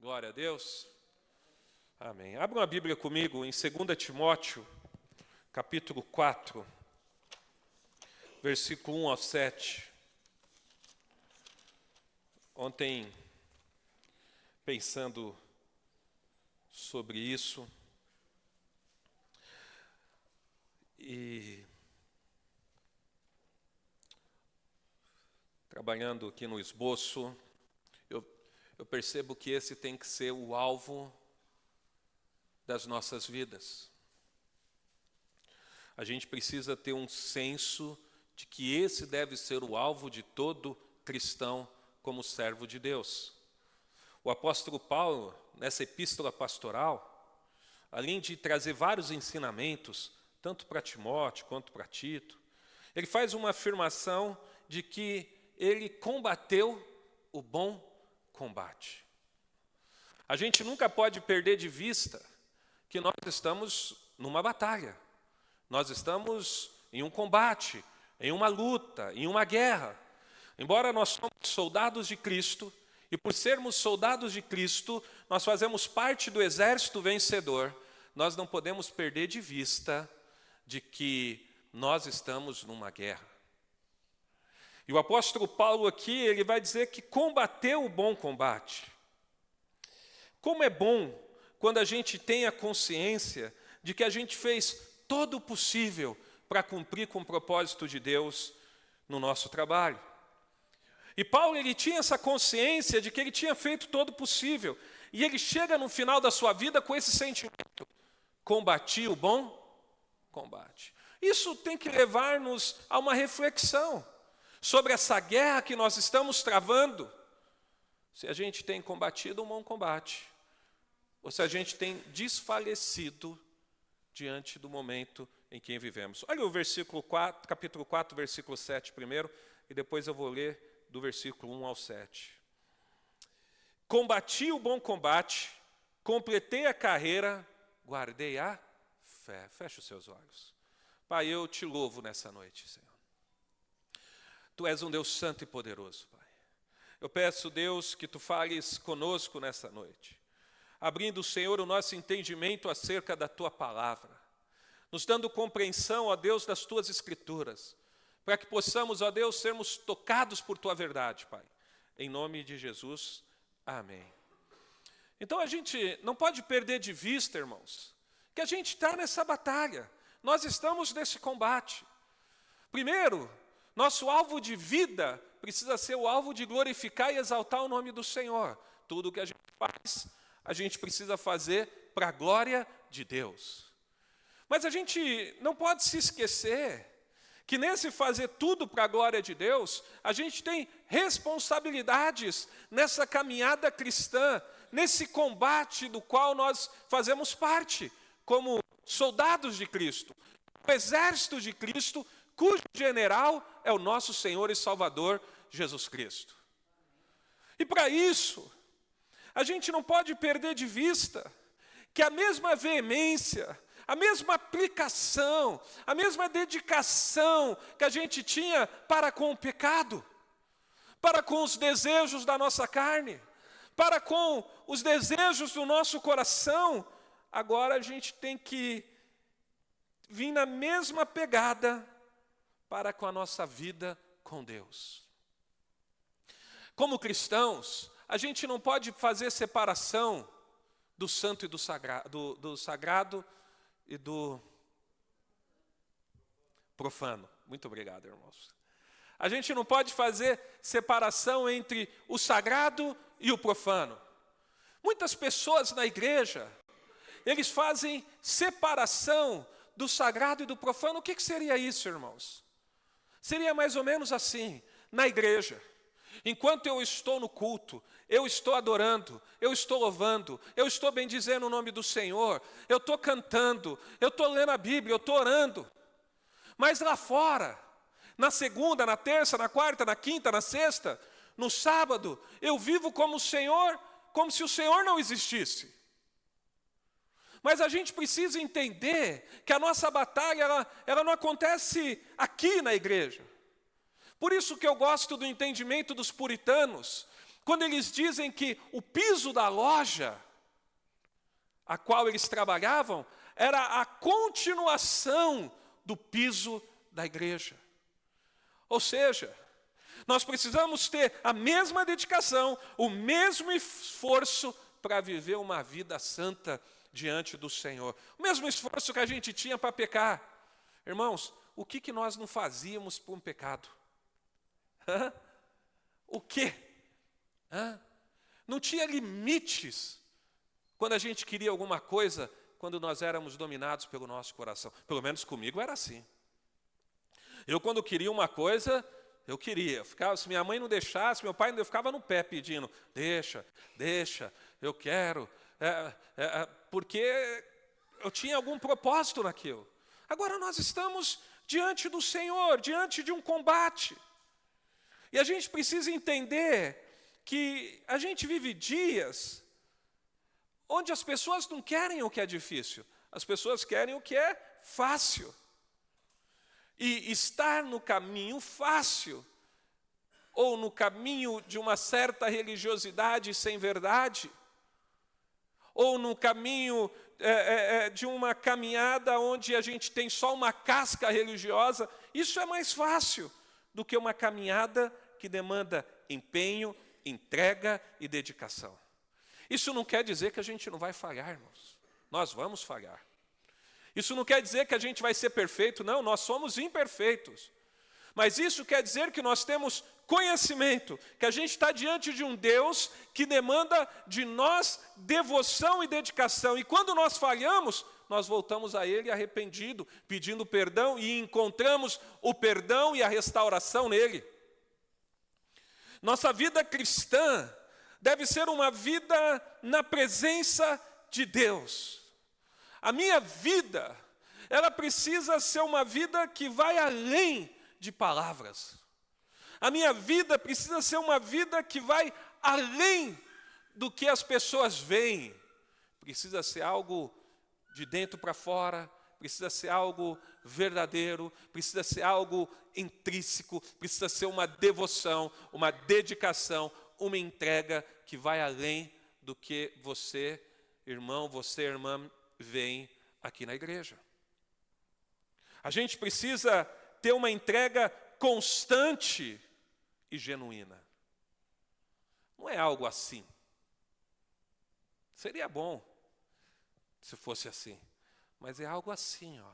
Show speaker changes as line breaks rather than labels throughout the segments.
Glória a Deus. Amém. Abra uma Bíblia comigo em 2 Timóteo, capítulo 4, versículo 1 ao 7. Ontem, pensando sobre isso, e trabalhando aqui no esboço, eu percebo que esse tem que ser o alvo das nossas vidas. A gente precisa ter um senso de que esse deve ser o alvo de todo cristão como servo de Deus. O apóstolo Paulo, nessa epístola pastoral, além de trazer vários ensinamentos, tanto para Timóteo quanto para Tito, ele faz uma afirmação de que ele combateu o bom combate. A gente nunca pode perder de vista que nós estamos numa batalha. Nós estamos em um combate, em uma luta, em uma guerra. Embora nós somos soldados de Cristo, e por sermos soldados de Cristo, nós fazemos parte do exército vencedor, nós não podemos perder de vista de que nós estamos numa guerra. E o apóstolo Paulo aqui, ele vai dizer que combateu o bom combate. Como é bom quando a gente tem a consciência de que a gente fez todo o possível para cumprir com o propósito de Deus no nosso trabalho. E Paulo, ele tinha essa consciência de que ele tinha feito todo o possível. E ele chega no final da sua vida com esse sentimento: combati o bom combate. Isso tem que levar-nos a uma reflexão sobre essa guerra que nós estamos travando, se a gente tem combatido um bom combate, ou se a gente tem desfalecido diante do momento em que vivemos. Olha o versículo 4, capítulo 4, versículo 7 primeiro, e depois eu vou ler do versículo 1 ao 7. Combati o bom combate, completei a carreira, guardei a fé. Feche os seus olhos. Pai, eu te louvo nessa noite, Senhor. Tu és um Deus santo e poderoso, Pai. Eu peço, Deus, que Tu fales conosco nessa noite, abrindo, Senhor, o nosso entendimento acerca da Tua palavra, nos dando compreensão, ó Deus, das Tuas Escrituras, para que possamos, ó Deus, sermos tocados por Tua verdade, Pai. Em nome de Jesus, amém. Então a gente não pode perder de vista, irmãos, que a gente está nessa batalha, nós estamos nesse combate. Primeiro, nosso alvo de vida precisa ser o alvo de glorificar e exaltar o nome do Senhor. Tudo o que a gente faz, a gente precisa fazer para a glória de Deus. Mas a gente não pode se esquecer que nesse fazer tudo para a glória de Deus, a gente tem responsabilidades nessa caminhada cristã, nesse combate do qual nós fazemos parte, como soldados de Cristo, o exército de Cristo, cujo general é o nosso Senhor e Salvador, Jesus Cristo. E para isso, a gente não pode perder de vista que a mesma veemência, a mesma aplicação, a mesma dedicação que a gente tinha para com o pecado, para com os desejos da nossa carne, para com os desejos do nosso coração, agora a gente tem que vir na mesma pegada para com a nossa vida com Deus. Como cristãos, a gente não pode fazer separação do santo e do sagrado e do profano. Muito obrigado, irmãos. A gente não pode fazer separação entre o sagrado e o profano. Muitas pessoas na igreja, eles fazem separação do sagrado e do profano. O que seria isso, irmãos? Seria mais ou menos assim: na igreja, enquanto eu estou no culto, eu estou adorando, eu estou louvando, eu estou bendizendo o nome do Senhor, eu estou cantando, eu estou lendo a Bíblia, eu estou orando. Mas lá fora, na segunda, na terça, na quarta, na quinta, na sexta, no sábado, eu vivo como o Senhor, como se o Senhor não existisse. Mas a gente precisa entender que a nossa batalha, ela não acontece aqui na igreja. Por isso que eu gosto do entendimento dos puritanos, Quando eles dizem que o piso da loja a qual eles trabalhavam era a continuação do piso da igreja. Ou seja, nós precisamos ter a mesma dedicação, o mesmo esforço para viver uma vida santa diante do Senhor. O mesmo esforço que a gente tinha para pecar. Irmãos, o que nós não fazíamos por um pecado? Hã? O quê? Hã? Não tinha limites quando a gente queria alguma coisa, quando nós éramos dominados pelo nosso coração. Pelo menos comigo era assim. Eu, quando queria uma coisa, eu queria. Se minha mãe não deixasse, meu pai não, eu ficava no pé pedindo, deixa, eu quero. Porque eu tinha algum propósito naquilo. Agora nós estamos diante do Senhor, diante de um combate. E a gente precisa entender que a gente vive dias onde as pessoas não querem o que é difícil, as pessoas querem o que é fácil. E estar no caminho fácil, ou no caminho de uma certa religiosidade sem verdade, ou no caminho de uma caminhada onde a gente tem só uma casca religiosa, isso é mais fácil do que uma caminhada que demanda empenho, entrega e dedicação. Isso não quer dizer que a gente não vai falhar, irmãos. Nós vamos falhar. Isso não quer dizer que a gente vai ser perfeito, não, nós somos imperfeitos. Mas isso quer dizer que nós temos conhecimento, que a gente está diante de um Deus que demanda de nós devoção e dedicação. E quando nós falhamos, nós voltamos a Ele arrependido, pedindo perdão e encontramos o perdão e a restauração nele. Nossa vida cristã deve ser uma vida na presença de Deus. A minha vida, ela precisa ser uma vida que vai além de palavras. A minha vida precisa ser uma vida que vai além do que as pessoas veem. Precisa ser algo de dentro para fora, precisa ser algo verdadeiro, precisa ser algo intrínseco, precisa ser uma devoção, uma dedicação, uma entrega que vai além do que você, irmão, você, irmã, vem aqui na igreja. A gente precisa ter uma entrega constante e genuína. Não é algo assim. Seria bom se fosse assim, mas é algo assim, ó.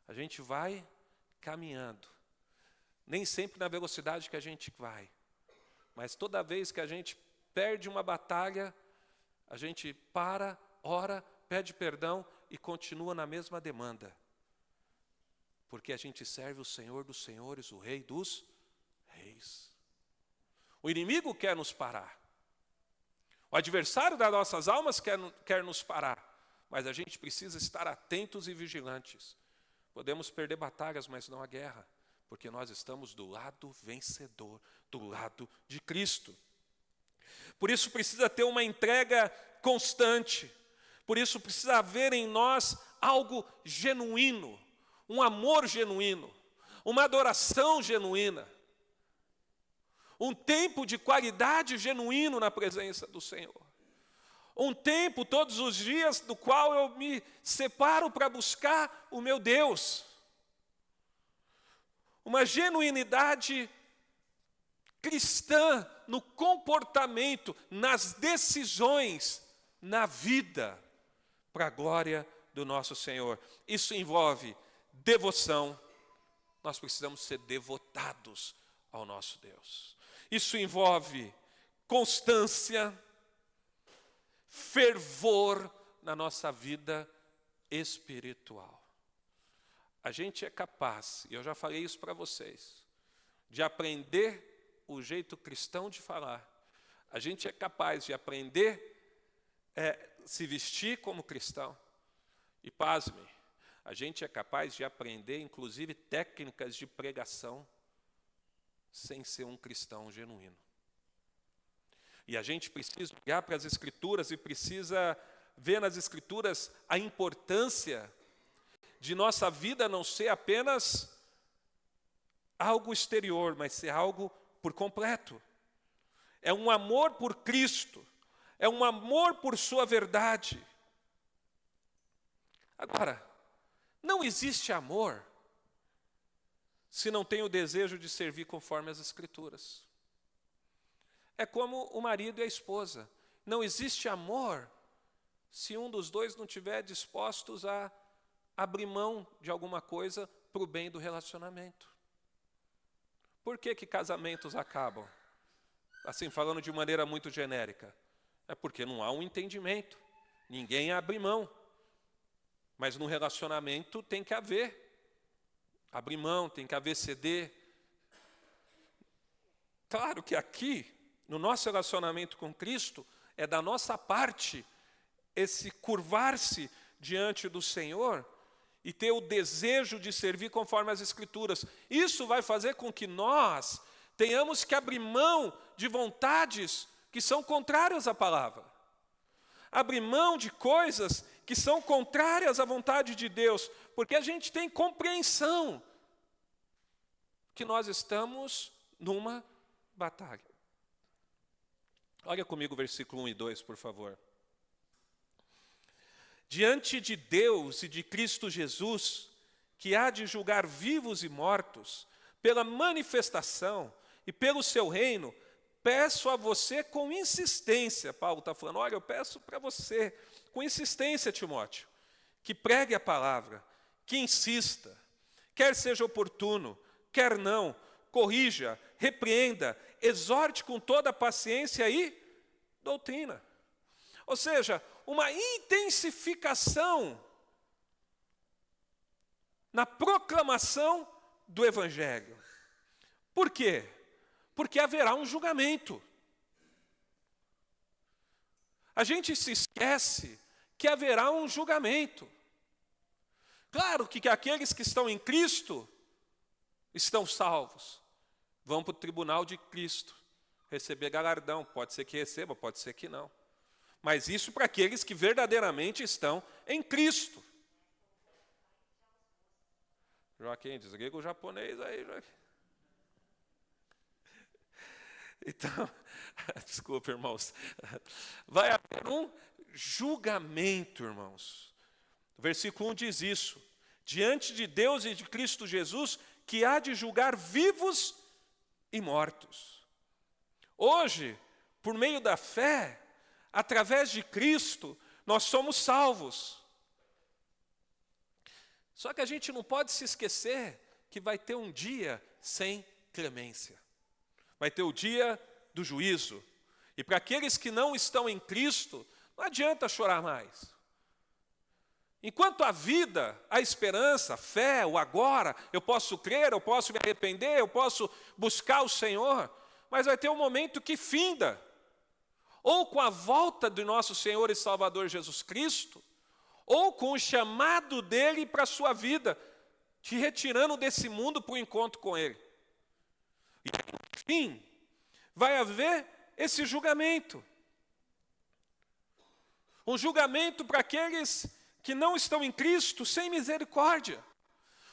A gente vai caminhando, nem sempre na velocidade que a gente vai, mas toda vez que a gente perde uma batalha, a gente para, ora, pede perdão e continua na mesma demanda. Porque a gente serve o Senhor dos senhores, o Rei dos reis. O inimigo quer nos parar. O adversário das nossas almas quer nos parar. Mas a gente precisa estar atentos e vigilantes. Podemos perder batalhas, mas não a guerra. Porque nós estamos do lado vencedor, do lado de Cristo. Por isso precisa ter uma entrega constante. Por isso precisa haver em nós algo genuíno, um amor genuíno, uma adoração genuína, um tempo de qualidade genuíno na presença do Senhor. Um tempo, todos os dias, do qual eu me separo para buscar o meu Deus. Uma genuinidade cristã no comportamento, nas decisões, na vida, para a glória do nosso Senhor. Isso envolve devoção. Nós precisamos ser devotados ao nosso Deus. Isso envolve constância, fervor na nossa vida espiritual. A gente é capaz, e eu já falei isso para vocês, de aprender o jeito cristão de falar. A gente é capaz de aprender se vestir como cristão. E pasme, a gente é capaz de aprender, inclusive, técnicas de pregação sem ser um cristão genuíno. E a gente precisa olhar para as Escrituras e precisa ver nas Escrituras a importância de nossa vida não ser apenas algo exterior, mas ser algo por completo. é um amor por Cristo, é um amor por sua verdade. Agora, não existe amor se não tem o desejo de servir conforme as Escrituras. É como o marido e a esposa. Não existe amor se um dos dois não estiver dispostos a abrir mão de alguma coisa para o bem do relacionamento. Por que casamentos acabam? Assim, falando de maneira muito genérica. É porque não há um entendimento. Ninguém abre mão. Mas no relacionamento tem que haver. Abrir mão, tem que haver ceder. Claro que aqui, no nosso relacionamento com Cristo, é da nossa parte esse curvar-se diante do Senhor e ter o desejo de servir conforme as Escrituras. Isso vai fazer com que nós tenhamos que abrir mão de vontades que são contrárias à palavra. Abrir mão de coisas que são contrárias à vontade de Deus, porque a gente tem compreensão que nós estamos numa batalha. Olha comigo o versículo 1 e 2, por favor. Diante de Deus e de Cristo Jesus, que há de julgar vivos e mortos, pela manifestação e pelo seu reino, peço a você com insistência, Paulo está falando, olha, eu peço para você, com insistência, Timóteo, que pregue a palavra, que insista, quer seja oportuno, quer não, corrija, repreenda, exorte com toda paciência e doutrina. Ou seja, uma intensificação na proclamação do Evangelho. Por quê? Porque haverá um julgamento. A gente se esquece que haverá um julgamento. Claro que aqueles que estão em Cristo estão salvos. Vão para o tribunal de Cristo receber galardão. Pode ser que receba, pode ser que não. Mas isso para aqueles que verdadeiramente estão em Cristo. Joaquim, desliga o japonês aí, Joaquim. Então, desculpa, irmãos. Vai haver um julgamento, irmãos. O versículo 1 diz isso. Diante de Deus e de Cristo Jesus, que há de julgar vivos e mortos. Hoje, por meio da fé, através de Cristo, nós somos salvos. Só que a gente não pode se esquecer que vai ter um dia sem clemência. Vai ter o dia do juízo. E para aqueles que não estão em Cristo, não adianta chorar mais. Enquanto a vida, a esperança, a fé, o agora, eu posso crer, eu posso me arrepender, eu posso buscar o Senhor, mas vai ter um momento que finda. Ou com a volta do nosso Senhor e Salvador Jesus Cristo, ou com o chamado dele para a sua vida, te retirando desse mundo para o encontro com ele. E, enfim, vai haver esse julgamento. Um julgamento para aqueles que não estão em Cristo sem misericórdia.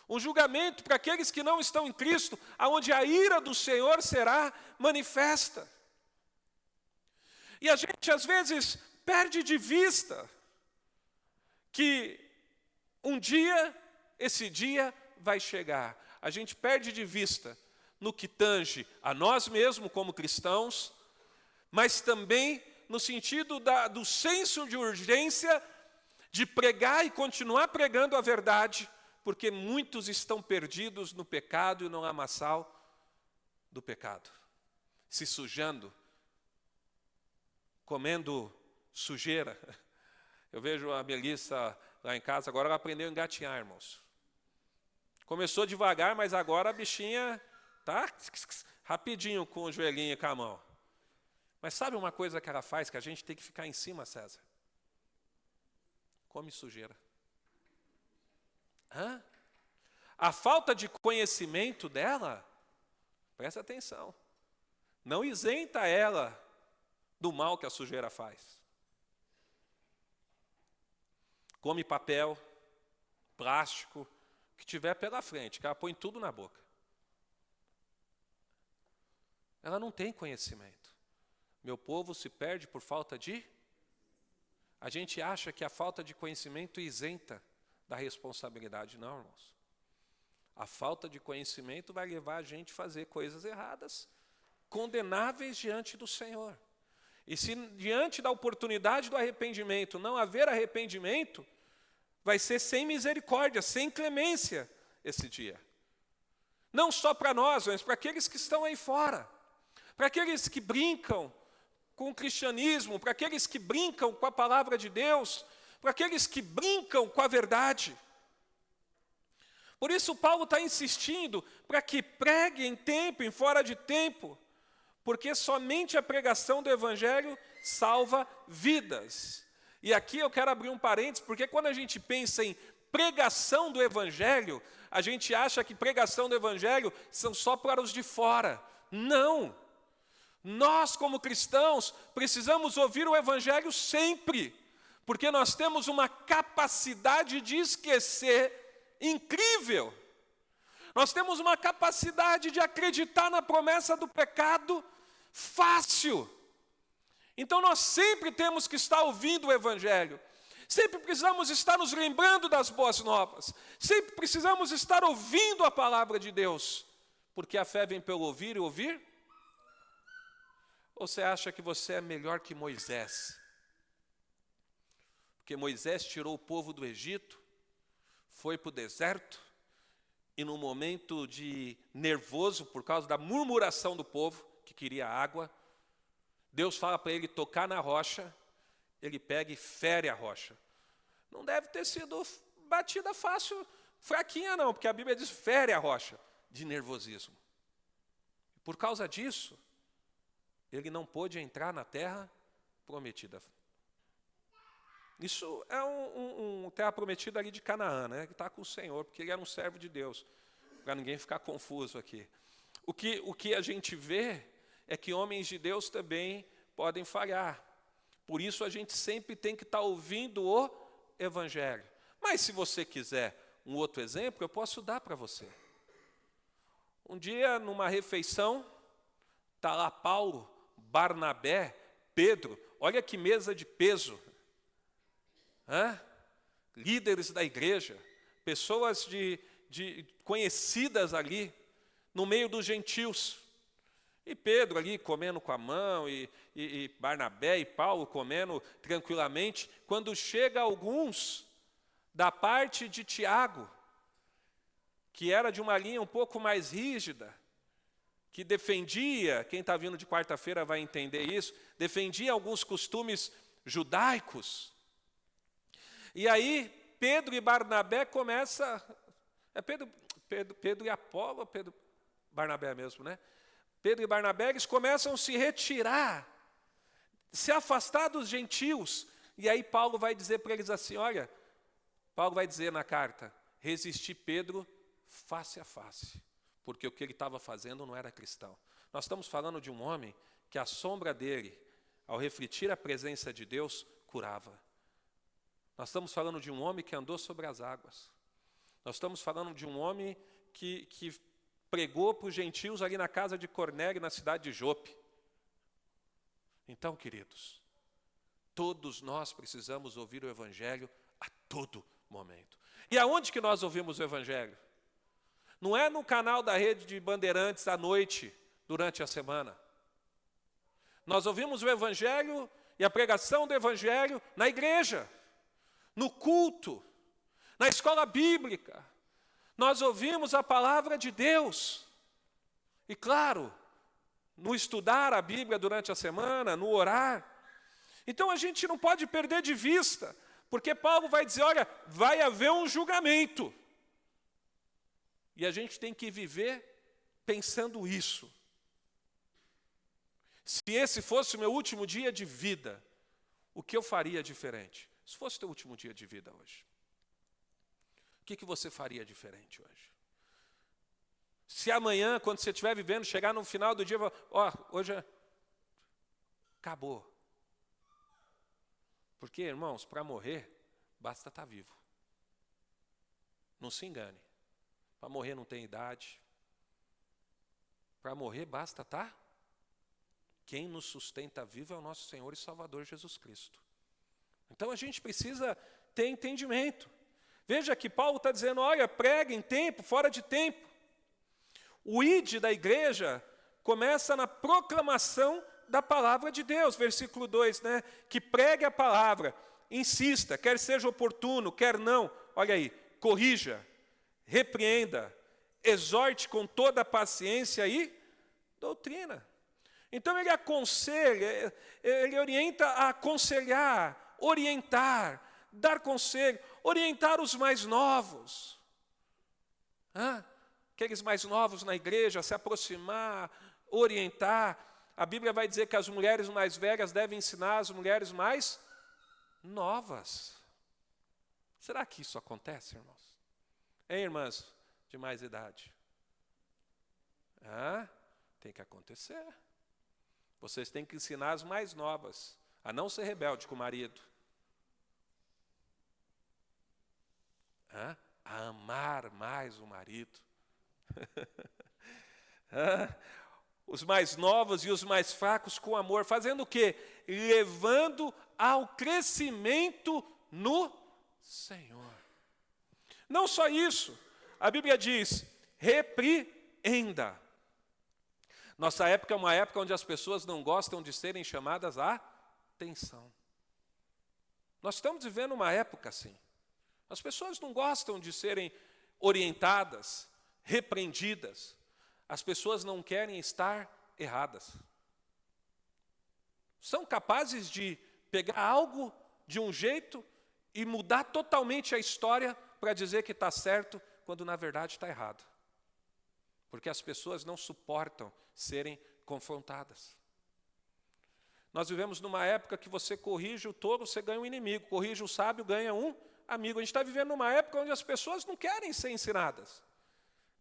Um julgamento para aqueles que não estão em Cristo, aonde a ira do Senhor será manifesta. E a gente, às vezes, perde de vista que um dia, esse dia vai chegar. A gente perde de vista no que tange a nós mesmos como cristãos, mas também no sentido do senso de urgência de pregar e continuar pregando a verdade, porque muitos estão perdidos no pecado e no lamaçal do pecado, se sujando, comendo sujeira. Eu vejo a Melissa lá em casa, agora ela aprendeu a engatinhar, irmãos. Começou devagar, mas agora a bichinha está rapidinho com o joelhinho e com a mão. Mas sabe uma coisa que ela faz que a gente tem que ficar em cima, César? Come sujeira. Hã? A falta de conhecimento dela, presta atenção, não isenta ela do mal que a sujeira faz. Come papel, plástico, o que tiver pela frente, que ela põe tudo na boca. Ela não tem conhecimento. Meu povo se perde por falta de... A gente acha que a falta de conhecimento isenta da responsabilidade. Não, irmãos. A falta de conhecimento vai levar a gente a fazer coisas erradas, condenáveis diante do Senhor. E se diante da oportunidade do arrependimento não haver arrependimento, vai ser sem misericórdia, sem clemência esse dia. Não só para nós, mas para aqueles que estão aí fora, para aqueles que brincam com o cristianismo, para aqueles que brincam com a palavra de Deus, para aqueles que brincam com a verdade. Por isso Paulo está insistindo para que pregue em tempo, em fora de tempo, porque somente a pregação do Evangelho salva vidas. E aqui eu quero abrir um parênteses, porque quando a gente pensa em pregação do Evangelho, a gente acha que pregação do Evangelho são só para os de fora. Não! Nós, como cristãos, precisamos ouvir o Evangelho sempre, porque nós temos uma capacidade de esquecer incrível. Nós temos uma capacidade de acreditar na promessa do pecado fácil. Então nós sempre temos que estar ouvindo o Evangelho. Sempre precisamos estar nos lembrando das boas novas. Sempre precisamos estar ouvindo a palavra de Deus. Porque a fé vem pelo ouvir e ouvir. Ou você acha que você é melhor que Moisés? Porque Moisés tirou o povo do Egito, foi para o deserto, e no momento de nervoso, por causa da murmuração do povo, que queria água, Deus fala para ele tocar na rocha, ele pega e fere a rocha. Não deve ter sido batida fácil, fraquinha não, porque a Bíblia diz fere a rocha, de nervosismo. Por causa disso, ele não pôde entrar na terra prometida. Isso é terra prometida ali de Canaã, né, que está com o Senhor, porque ele era um servo de Deus, para ninguém ficar confuso aqui. O que a gente vê é que homens de Deus também podem falhar. Por isso a gente sempre tem que estar ouvindo o Evangelho. Mas se você quiser um outro exemplo, eu posso dar para você. Um dia, numa refeição, está lá Paulo, Barnabé, Pedro, olha que mesa de peso. Líderes da igreja, pessoas conhecidas ali, no meio dos gentios. E Pedro ali comendo com a mão, e Barnabé e Paulo comendo tranquilamente. Quando chega alguns da parte de Tiago, que era de uma linha um pouco mais rígida, que defendia, quem está vindo de quarta-feira vai entender isso, defendia alguns costumes judaicos. E aí Pedro e Barnabé começam, Pedro e Apolo, Barnabé mesmo, né? Pedro e Barnabé, eles começam a se retirar, se afastar dos gentios. E aí Paulo vai dizer para eles assim, olha, Paulo vai dizer na carta, resisti Pedro face a face, porque o que ele estava fazendo não era cristão. Nós estamos falando de um homem que a sombra dele, ao refletir a presença de Deus, curava. Nós estamos falando de um homem que andou sobre as águas. Nós estamos falando de um homem que pregou para os gentios ali na casa de Cornélio, na cidade de Jope. Então, queridos, todos nós precisamos ouvir o Evangelho a todo momento. E aonde que nós ouvimos o Evangelho? Não é no canal da Rede de Bandeirantes à noite, durante a semana. Nós ouvimos o Evangelho e a pregação do Evangelho na igreja, no culto, na escola bíblica. Nós ouvimos a palavra de Deus. E claro, no estudar a Bíblia durante a semana, no orar. Então a gente não pode perder de vista, porque Paulo vai dizer, olha, vai haver um julgamento. E a gente tem que viver pensando isso. Se esse fosse o meu último dia de vida, o que eu faria diferente? Se fosse o teu último dia de vida hoje, o que você faria diferente hoje? Se amanhã, quando você estiver vivendo, chegar no final do dia, hoje acabou. Porque, irmãos, para morrer, basta estar vivo. Não se engane. Para morrer não tem idade. Para morrer, basta estar Quem nos sustenta vivo é o nosso Senhor e Salvador Jesus Cristo. Então a gente precisa ter entendimento. Veja que Paulo está dizendo, olha, prega em tempo, fora de tempo. O ide da igreja começa na proclamação da palavra de Deus. Versículo 2, né? Que pregue a palavra, insista, quer seja oportuno, quer não. Olha aí, corrija, repreenda, exorte com toda a paciência e doutrina. Então ele aconselha, ele orienta a aconselhar, orientar, dar conselho, orientar os mais novos. Aqueles mais novos na igreja, se aproximar, orientar. A Bíblia vai dizer que as mulheres mais velhas devem ensinar as mulheres mais novas. Será que isso acontece, irmãos? Hein, irmãs de mais idade? Tem que acontecer. Vocês têm que ensinar as mais novas a não ser rebelde com o marido. A amar mais o marido. Os mais novos e os mais fracos com amor. Fazendo o quê? Levando ao crescimento no Senhor. Não só isso. A Bíblia diz, repreenda. Nossa época é uma época onde as pessoas não gostam de serem chamadas à atenção. Nós estamos vivendo uma época assim. As pessoas não gostam de serem orientadas, repreendidas. As pessoas não querem estar erradas. São capazes de pegar algo de um jeito e mudar totalmente a história para dizer que está certo, quando na verdade está errado. Porque as pessoas não suportam serem confrontadas. Nós vivemos numa época que você corrige o tolo, você ganha um inimigo. Corrige o sábio, ganha um amigo. A gente está vivendo numa época onde as pessoas não querem ser ensinadas.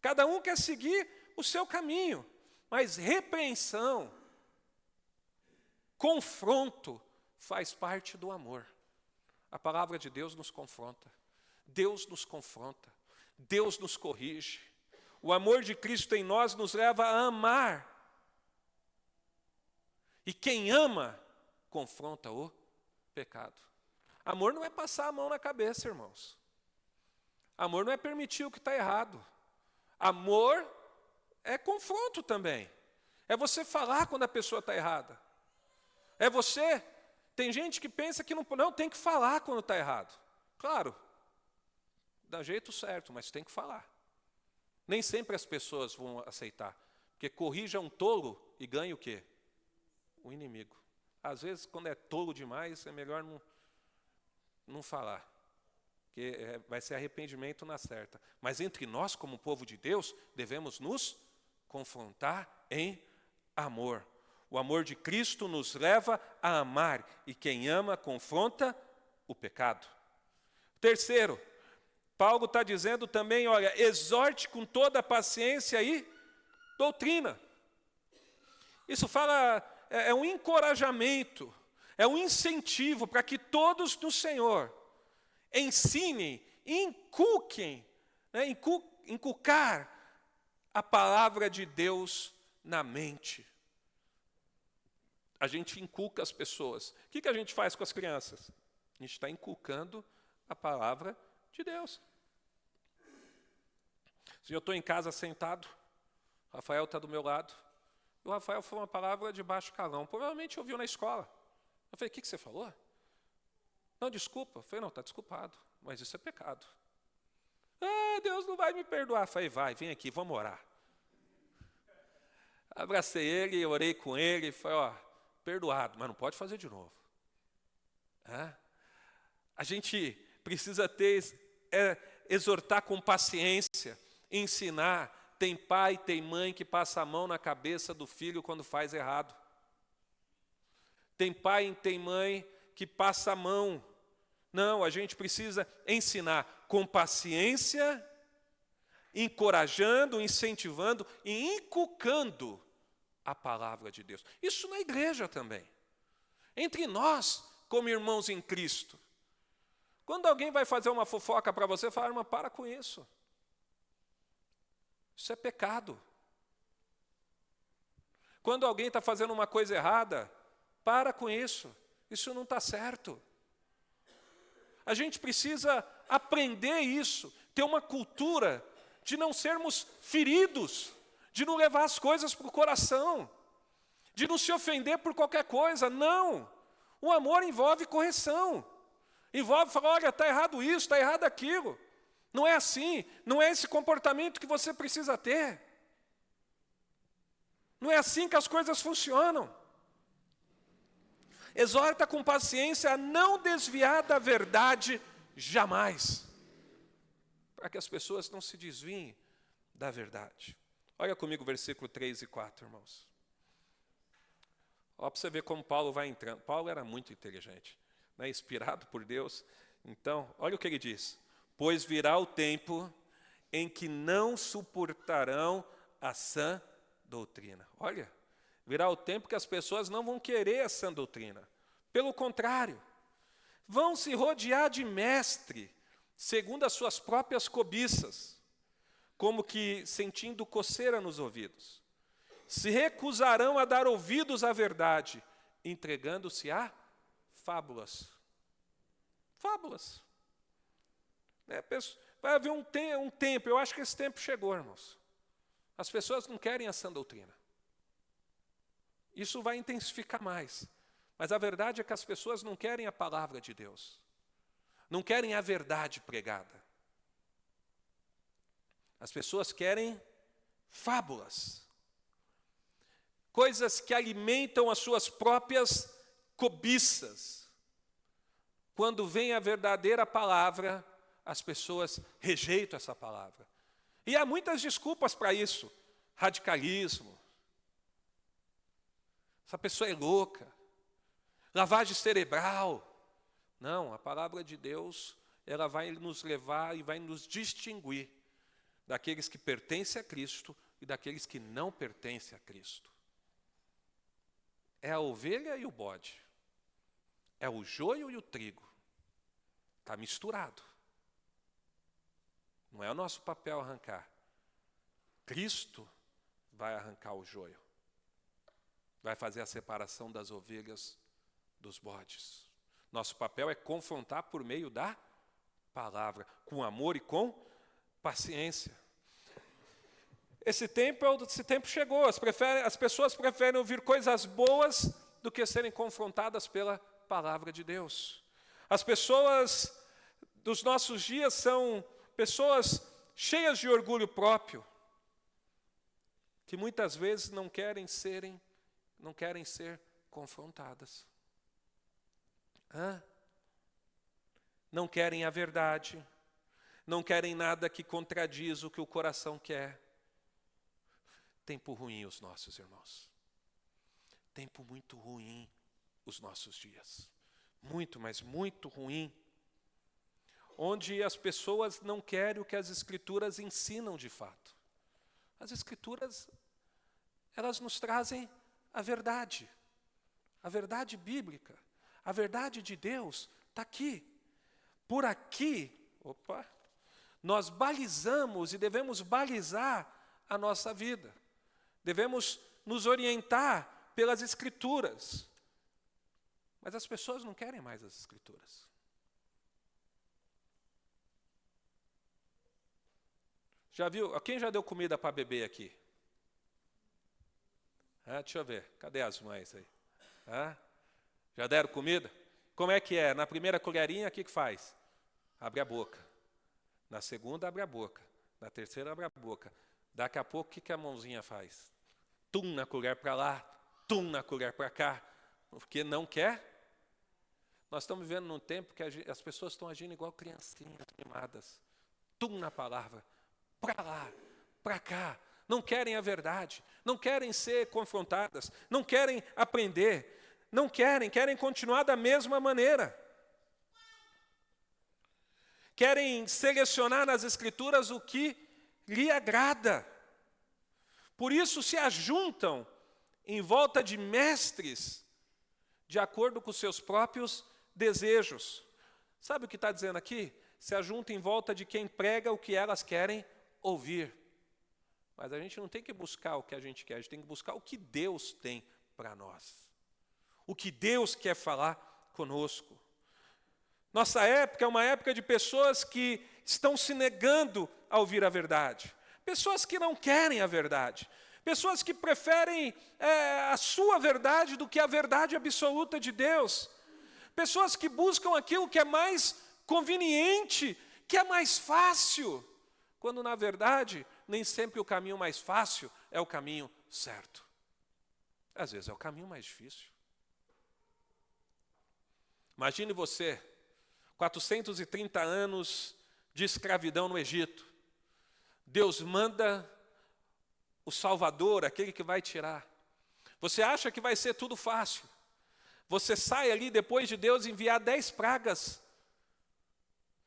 Cada um quer seguir o seu caminho. Mas repreensão, confronto, faz parte do amor. A palavra de Deus nos confronta. Deus nos confronta. Deus nos corrige. O amor de Cristo em nós nos leva a amar. E quem ama, confronta o pecado. Amor não é passar a mão na cabeça, irmãos. Amor não é permitir o que está errado. Amor é confronto também. É você falar quando a pessoa está errada. É você... Tem gente que pensa que não tem que falar quando está errado. Claro, dá jeito certo, mas tem que falar. Nem sempre as pessoas vão aceitar. Porque corrija um tolo e ganha o quê? O inimigo. Às vezes, quando é tolo demais, é melhor não falar. Porque vai ser arrependimento na certa. Mas entre nós, como povo de Deus, devemos nos confrontar em amor. O amor de Cristo nos leva a amar. E quem ama, confronta o pecado. Terceiro, Paulo está dizendo também, olha, exorte com toda a paciência e doutrina. Isso fala, é um encorajamento, é um incentivo para que todos no Senhor ensinem, inculquem, inculcar a palavra de Deus na mente. A gente inculca as pessoas. O que a gente faz com as crianças? A gente está inculcando a palavra de Deus. Se eu estou em casa sentado, o Rafael está do meu lado, e o Rafael falou uma palavra de baixo calão, provavelmente ouviu na escola. Eu falei, o que você falou? Não, desculpa. Eu falei, não, está desculpado, mas isso é pecado. Deus não vai me perdoar. Eu falei, vai, vem aqui, vamos orar. Abracei ele, orei com ele, falei, perdoado, mas não pode fazer de novo. A gente precisa exortar com paciência, ensinar. Tem pai, tem mãe que passa a mão na cabeça do filho quando faz errado. Tem pai e tem mãe que passa a mão. Não, a gente precisa ensinar com paciência, encorajando, incentivando e inculcando a palavra de Deus. Isso na igreja também. Entre nós, como irmãos em Cristo. Quando alguém vai fazer uma fofoca para você, fala, irmã, para com isso. Isso é pecado. Quando alguém está fazendo uma coisa errada, para com isso. Isso não está certo. A gente precisa aprender isso, ter uma cultura de não sermos feridos, de não levar as coisas para o coração, de não se ofender por qualquer coisa. Não. O amor envolve correção. Envolve falar, olha, está errado isso, está errado aquilo. Não é assim, não é esse comportamento que você precisa ter. Não é assim que as coisas funcionam. Exorta com paciência a não desviar da verdade jamais, para que as pessoas não se desviem da verdade. Olha comigo o versículo 3 e 4, irmãos. Olha para você ver como Paulo vai entrando. Paulo era muito inteligente, né? Inspirado por Deus. Então, olha o que ele diz. Pois virá o tempo em que não suportarão a sã doutrina. Olha, virá o tempo que as pessoas não vão querer a sã doutrina. Pelo contrário, vão se rodear de mestre, segundo as suas próprias cobiças, como que sentindo coceira nos ouvidos. Se recusarão a dar ouvidos à verdade, entregando-se a fábulas. Fábulas. Vai haver um tempo, eu acho que esse tempo chegou, irmãos. As pessoas não querem a sã doutrina. Isso vai intensificar mais. Mas a verdade é que as pessoas não querem a palavra de Deus. Não querem a verdade pregada. As pessoas querem fábulas. Coisas que alimentam as suas próprias cobiças. Quando vem a verdadeira palavra, as pessoas rejeitam essa palavra. E há muitas desculpas para isso. Radicalismo. Essa pessoa é louca. Lavagem cerebral. Não, a palavra de Deus, ela vai nos levar e vai nos distinguir daqueles que pertencem a Cristo e daqueles que não pertencem a Cristo. É a ovelha e o bode. É o joio e o trigo. Está misturado. Não é o nosso papel arrancar. Cristo vai arrancar o joio. Vai fazer a separação das ovelhas dos bodes. Nosso papel é confrontar por meio da palavra, com amor e com paciência. Esse tempo chegou. As pessoas preferem ouvir coisas boas do que serem confrontadas pela palavra de Deus. As pessoas dos nossos dias são pessoas cheias de orgulho próprio, que muitas vezes não querem ser confrontadas. Não querem a verdade, não querem nada que contradiz o que o coração quer. Tempo ruim os nossos irmãos. Tempo muito ruim os nossos dias. Muito, mas muito ruim. Onde as pessoas não querem o que as Escrituras ensinam de fato. As Escrituras, elas nos trazem a verdade bíblica, a verdade de Deus está aqui. Por aqui, nós balizamos e devemos balizar a nossa vida. Devemos nos orientar pelas Escrituras. Mas as pessoas não querem mais as Escrituras. Já viu? Quem já deu comida para beber aqui? Deixa eu ver. Cadê as mães aí? Já deram comida? Como é que é? Na primeira colherinha, o que faz? Abre a boca. Na segunda, abre a boca. Na terceira, abre a boca. Daqui a pouco, o que a mãozinha faz? Tum na colher para lá, tum na colher para cá. Porque não quer. Nós estamos vivendo num tempo que as pessoas estão agindo igual criancinhas mimadas. Tum na palavra. Para lá, para cá. Não querem a verdade. Não querem ser confrontadas. Não querem aprender. Não querem continuar da mesma maneira. Querem selecionar nas Escrituras o que lhe agrada. Por isso se ajuntam em volta de mestres, de acordo com seus próprios desejos. Sabe o que está dizendo aqui? Se ajuntam em volta de quem prega o que elas querem ouvir. Mas a gente não tem que buscar o que a gente quer, a gente tem que buscar o que Deus tem para nós. O que Deus quer falar conosco. Nossa época é uma época de pessoas que estão se negando a ouvir a verdade. Pessoas que não querem a verdade. Pessoas que preferem a sua verdade do que a verdade absoluta de Deus. Pessoas que buscam aquilo que é mais conveniente, que é mais fácil. Quando, na verdade, nem sempre o caminho mais fácil é o caminho certo. Às vezes é o caminho mais difícil. Imagine você, 430 anos de escravidão no Egito. Deus manda o Salvador, aquele que vai tirar. Você acha que vai ser tudo fácil. Você sai ali depois de Deus enviar 10 pragas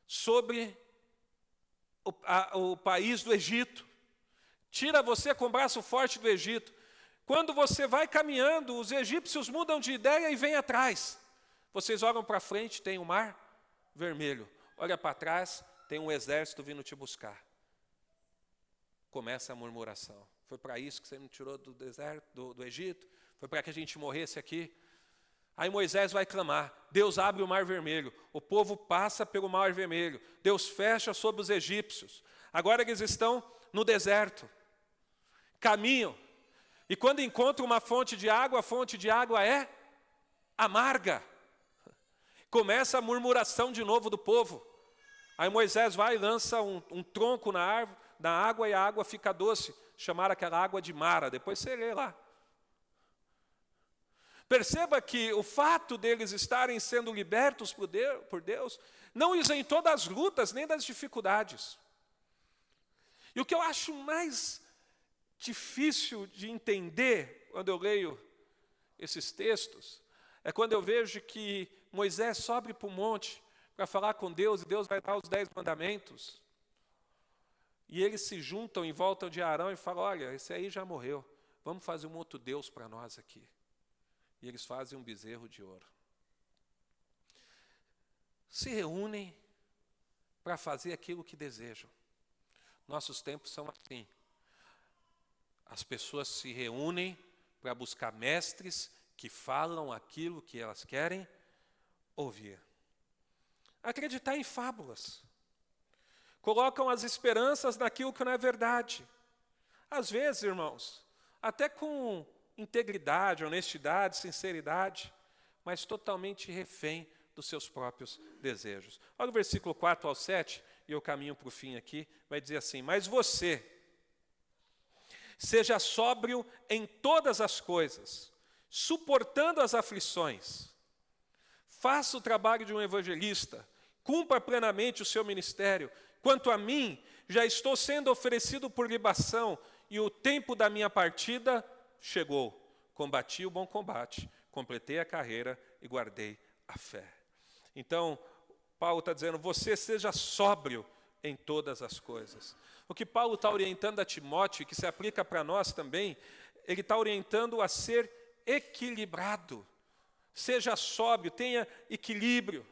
sobre o país do Egito. Tira você com o braço forte do Egito. Quando você vai caminhando, os egípcios mudam de ideia e vêm atrás. Vocês olham para frente, tem o mar vermelho. Olha para trás, tem um exército vindo te buscar. Começa a murmuração. Foi para isso que você me tirou do deserto, do Egito? Foi para que a gente morresse aqui? Aí Moisés vai clamar. Deus abre o mar vermelho. O povo passa pelo mar vermelho. Deus fecha sobre os egípcios. Agora eles estão no deserto. Caminham. E quando encontram uma fonte de água, a fonte de água é amarga. Começa a murmuração de novo do povo. Aí Moisés vai e lança um tronco na água e a água fica doce. Chamaram aquela água de Mara. Depois você lê lá. Perceba que o fato deles estarem sendo libertos por Deus não isentou das lutas nem das dificuldades. E o que eu acho mais difícil de entender quando eu leio esses textos é quando eu vejo que Moisés sobe para o monte para falar com Deus e Deus vai dar os 10 mandamentos. E eles se juntam em volta de Arão e falam, olha, esse aí já morreu, vamos fazer um outro Deus para nós aqui. E eles fazem um bezerro de ouro. Se reúnem para fazer aquilo que desejam. Nossos tempos são assim. As pessoas se reúnem para buscar mestres que falam aquilo que elas querem ouvir. Acreditar em fábulas. Colocam as esperanças naquilo que não é verdade. Às vezes, irmãos, até com integridade, honestidade, sinceridade, mas totalmente refém dos seus próprios desejos. Olha o versículo 4 ao 7, e eu caminho para o fim aqui, vai dizer assim, mas você, seja sóbrio em todas as coisas, suportando as aflições, faça o trabalho de um evangelista, cumpra plenamente o seu ministério. Quanto a mim, já estou sendo oferecido por libação, e o tempo da minha partida chegou. Combati o bom combate, completei a carreira e guardei a fé. Então, Paulo está dizendo, você seja sóbrio em todas as coisas. O que Paulo está orientando a Timóteo, que se aplica para nós também, ele está orientando a ser equilibrado. Seja sóbrio, tenha equilíbrio.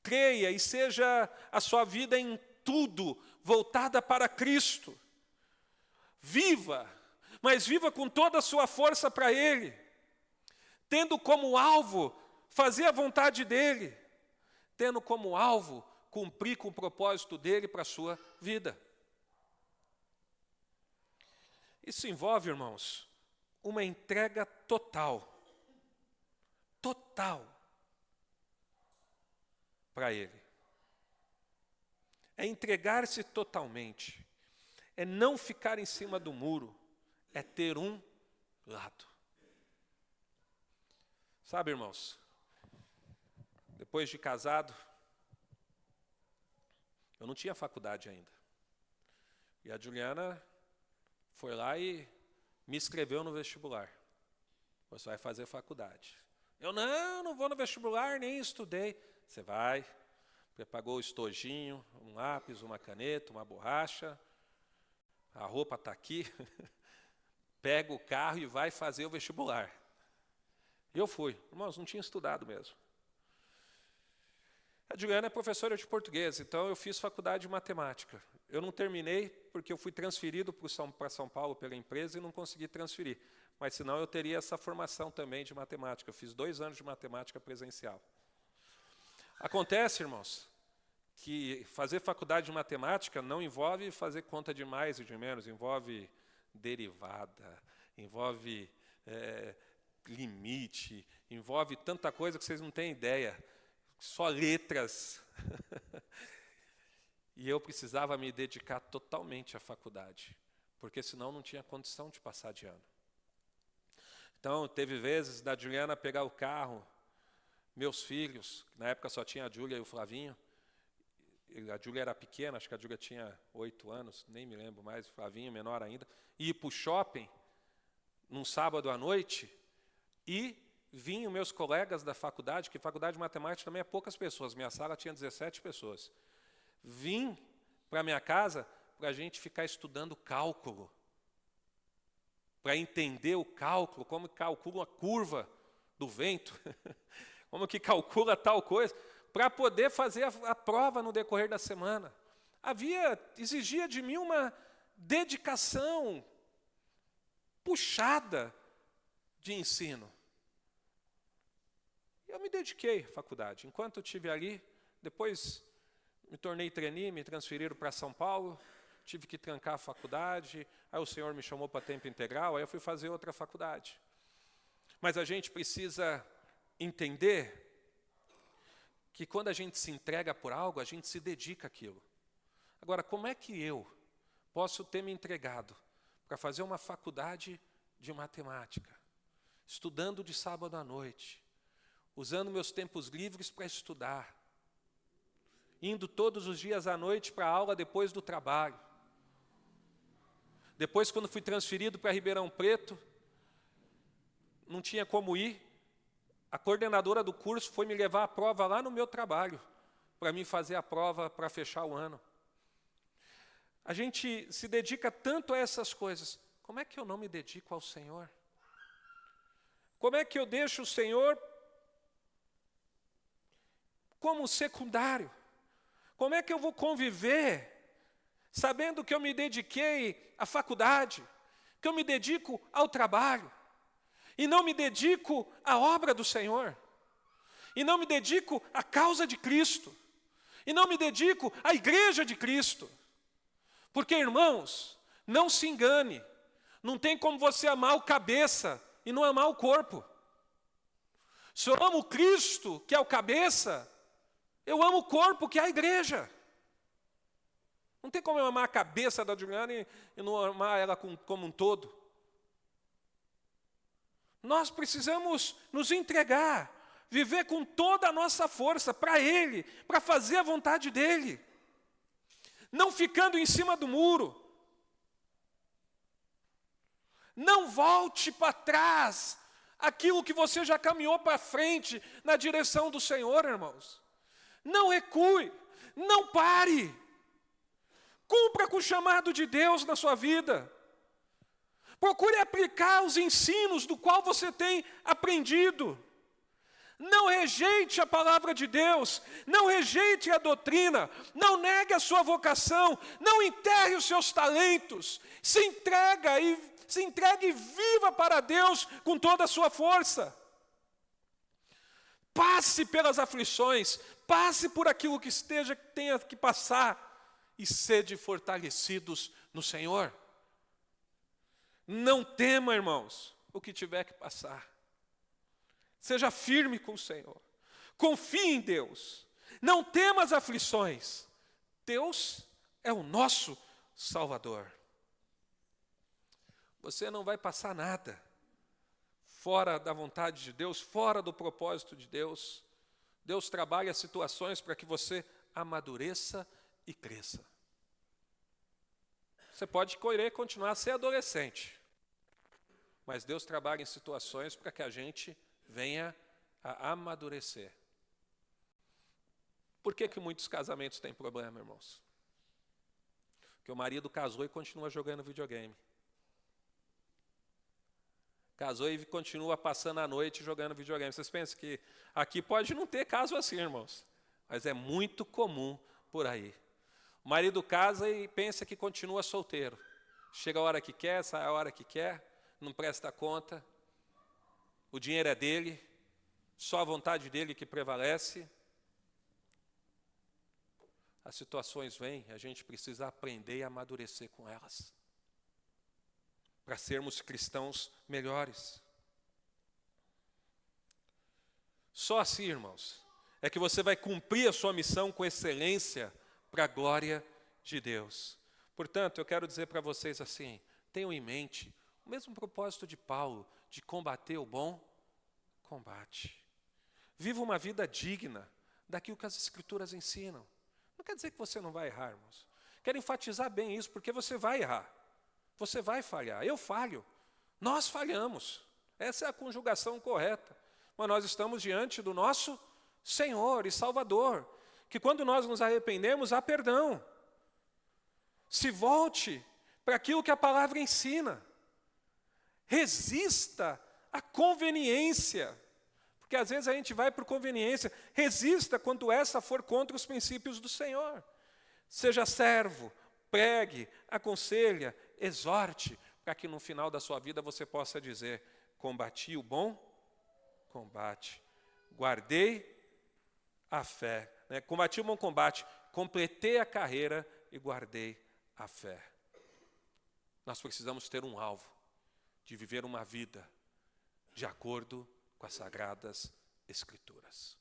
Creia e seja a sua vida em tudo voltada para Cristo. Viva, mas viva com toda a sua força para Ele. Tendo como alvo fazer a vontade dEle. Tendo como alvo cumprir com o propósito dEle para a sua vida. Isso envolve, irmãos, uma entrega total. Total. Para Ele. É entregar-se totalmente. É não ficar em cima do muro. É ter um lado. Sabe, irmãos, depois de casado, eu não tinha faculdade ainda. E a Juliana foi lá e me inscreveu no vestibular. Você vai fazer faculdade. Eu não vou no vestibular, nem estudei. Você vai, pagou o estojinho, um lápis, uma caneta, uma borracha, a roupa está aqui, pega o carro e vai fazer o vestibular. Eu fui, irmãos, não tinha estudado mesmo. A Juliana é professora de português, então eu fiz faculdade de matemática. Eu não terminei porque eu fui transferido para São Paulo pela empresa e não consegui transferir. Mas senão eu teria essa formação também de matemática. Eu fiz 2 anos de matemática presencial. Acontece, irmãos, que fazer faculdade de matemática não envolve fazer conta de mais e de menos, envolve derivada, envolve limite, envolve tanta coisa que vocês não têm ideia. Só letras. E eu precisava me dedicar totalmente à faculdade, porque senão não tinha condição de passar de ano. Então, teve vezes da Juliana pegar o carro, meus filhos, na época só tinha a Júlia e o Flavinho, a Júlia era pequena, acho que a Júlia tinha 8 anos, nem me lembro mais, o Flavinho menor ainda, e ir para o shopping, num sábado à noite, e vinham meus colegas da faculdade, que faculdade de matemática também é poucas pessoas, minha sala tinha 17 pessoas. Vim para minha casa para a gente ficar estudando cálculo, para entender o cálculo, como calcula a curva do vento, como que calcula tal coisa, para poder fazer a prova no decorrer da semana. Exigia de mim uma dedicação puxada de ensino. Eu me dediquei à faculdade. Enquanto eu estive ali, depois me tornei trainee, me transferiram para São Paulo, tive que trancar a faculdade, aí o Senhor me chamou para tempo integral, aí eu fui fazer outra faculdade. Mas a gente precisa entender que quando a gente se entrega por algo, a gente se dedica àquilo. Agora, como é que eu posso ter me entregado para fazer uma faculdade de matemática, estudando de sábado à noite, usando meus tempos livres para estudar, indo todos os dias à noite para a aula depois do trabalho. Depois, quando fui transferido para Ribeirão Preto, não tinha como ir, a coordenadora do curso foi me levar a prova lá no meu trabalho, para mim fazer a prova para fechar o ano. A gente se dedica tanto a essas coisas, como é que eu não me dedico ao Senhor? Como é que eu deixo o Senhor como secundário? Como é que eu vou conviver sabendo que eu me dediquei à faculdade, que eu me dedico ao trabalho, e não me dedico à obra do Senhor, e não me dedico à causa de Cristo, e não me dedico à igreja de Cristo? Porque, irmãos, não se engane, não tem como você amar o cabeça e não amar o corpo. Se eu amo Cristo, que é o cabeça, eu amo o corpo, que é a igreja. Não tem como eu amar a cabeça da Juliana e não amar ela como um todo. Nós precisamos nos entregar, viver com toda a nossa força para Ele, para fazer a vontade dEle. Não ficando em cima do muro. Não volte para trás aquilo que você já caminhou para frente na direção do Senhor, irmãos. Não recue, não pare. Cumpra com o chamado de Deus na sua vida. Procure aplicar os ensinos do qual você tem aprendido. Não rejeite a palavra de Deus, não rejeite a doutrina, não negue a sua vocação, não enterre os seus talentos. Se entregue e viva para Deus com toda a sua força. Passe pelas aflições, passe por aquilo que tenha que passar e sede fortalecidos no Senhor. Não tema, irmãos, o que tiver que passar. Seja firme com o Senhor. Confie em Deus. Não tema as aflições. Deus é o nosso Salvador. Você não vai passar nada fora da vontade de Deus, fora do propósito de Deus. Deus trabalha situações para que você amadureça e cresça. Você pode querer continuar a ser adolescente, mas Deus trabalha em situações para que a gente venha a amadurecer. Por que muitos casamentos têm problema, irmãos? Porque o marido casou e continua jogando videogame. Casou e continua passando a noite jogando videogame. Vocês pensam que aqui pode não ter caso assim, irmãos? mas é muito comum por aí. O marido casa e pensa que continua solteiro. Chega a hora que quer, sai a hora que quer, não presta conta. O dinheiro é dele, só a vontade dele que prevalece. As situações vêm, a gente precisa aprender e amadurecer com elas, para sermos cristãos melhores. Só assim, irmãos, é que você vai cumprir a sua missão com excelência para a glória de Deus. Portanto, eu quero dizer para vocês assim, tenham em mente o mesmo propósito de Paulo, de combater o bom combate. Viva uma vida digna daquilo que as Escrituras ensinam. Não quer dizer que você não vai errar, irmãos. Quero enfatizar bem isso, porque você vai errar. Você vai falhar. Eu falho. Nós falhamos. Essa é a conjugação correta. Mas nós estamos diante do nosso Senhor e Salvador, que quando nós nos arrependemos, há perdão. Se volte para aquilo que a palavra ensina. Resista à conveniência. Porque às vezes a gente vai por conveniência. Resista quando essa for contra os princípios do Senhor. Seja servo, pregue, aconselha, exorte, para que no final da sua vida você possa dizer: combati o bom combate, guardei a fé. Combati o bom combate, completei a carreira e guardei a fé. Nós precisamos ter um alvo de viver uma vida de acordo com as Sagradas Escrituras.